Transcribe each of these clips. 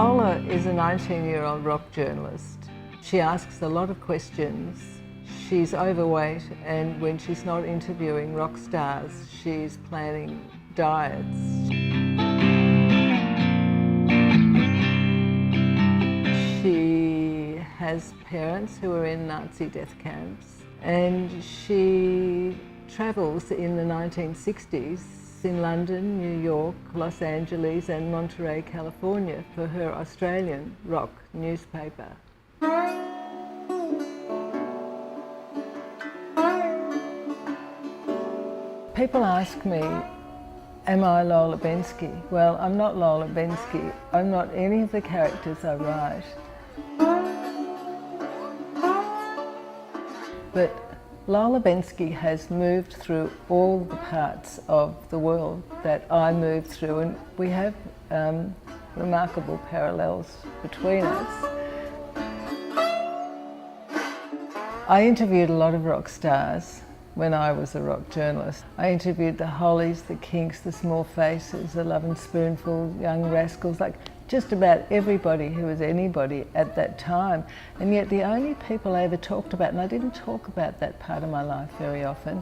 Lola is a 19-year-old rock journalist. She asks a lot of questions. She's overweight, and when she's not interviewing rock stars, she's planning diets. She has parents who are in Nazi death camps, and she travels in the 1960s in London, New York, Los Angeles and Monterey, California for her Australian rock newspaper. People ask me, am I Lola Bensky? Well, I'm not Lola Bensky. I'm not any of the characters I write. But Lola Bensky has moved through all the parts of the world that I moved through, and we have remarkable parallels between us. I interviewed a lot of rock stars when I was a rock journalist. I interviewed the Hollies, the Kinks, the Small Faces, the Love and Spoonful, Young Rascals, like just about everybody who was anybody at that time. And yet the only people I ever talked about, and I didn't talk about that part of my life very often,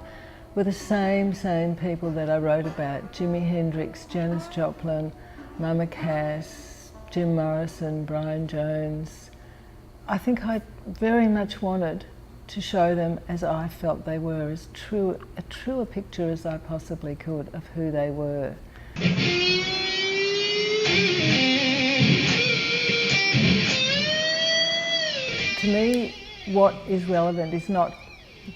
were the same people that I wrote about: Jimi Hendrix, Janis Joplin, Mama Cass, Jim Morrison, Brian Jones. I think I very much wanted to show them as I felt they were, as true a picture as I possibly could of who they were. To me, what is relevant is not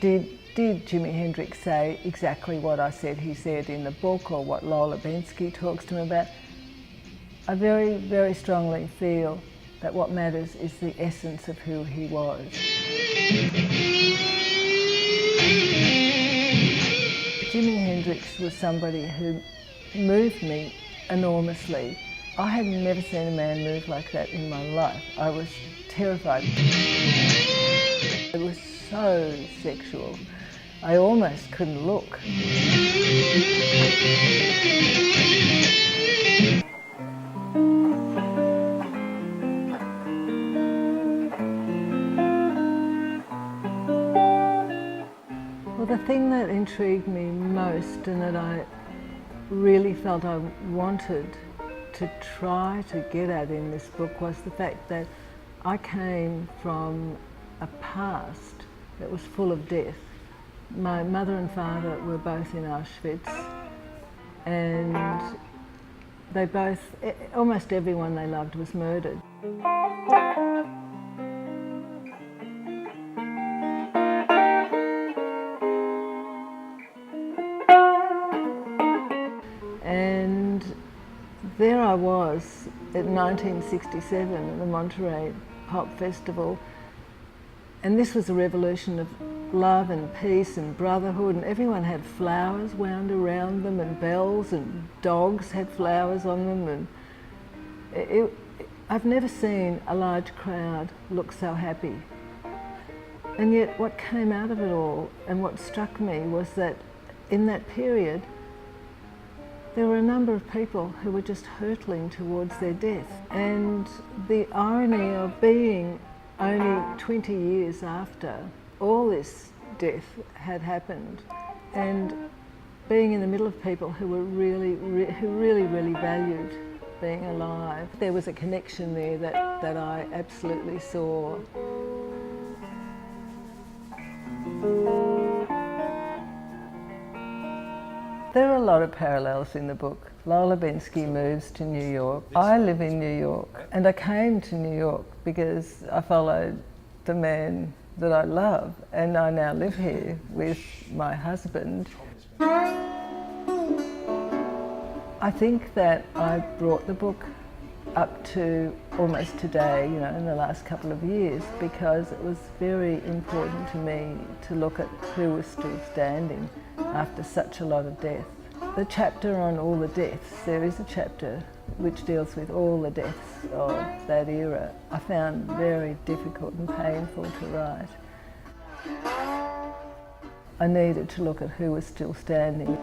did Jimi Hendrix say exactly what I said he said in the book, or what Lola Bensky talks to me about. I very, very strongly feel that what matters is the essence of who he was. Jimi Hendrix was somebody who moved me enormously. I had never seen a man move like that in my life. I was terrified. It was so sexual. I almost couldn't look. Well, the thing that intrigued me most, and that I really felt I wanted to try to get at in this book, was the fact that I came from a past that was full of death. My mother and father were both in Auschwitz, and they both, almost everyone they loved was murdered. And there I was at 1967 at the Monterey Pop Festival, and this was a revolution of love and peace and brotherhood, and everyone had flowers wound around them, and bells, and dogs had flowers on them, and I've never seen a large crowd look so happy. And yet what came out of it all, and what struck me, was that in that period there were a number of people who were just hurtling towards their death. And the irony of being only 20 years after all this death had happened, and being in the middle of people who were really valued being alive. There was a connection there that I absolutely saw. There are a lot of parallels in the book. Lola Bensky moves to New York. I live in New York, and I came to New York because I followed the man that I love, and I now live here with my husband. I think that I brought the book up to almost today, you know, in the last couple of years, because it was very important to me to look at who was still standing after such a lot of death. The chapter on all the deaths, there is a chapter which deals with all the deaths of that era, I found very difficult and painful to write. I needed to look at who was still standing.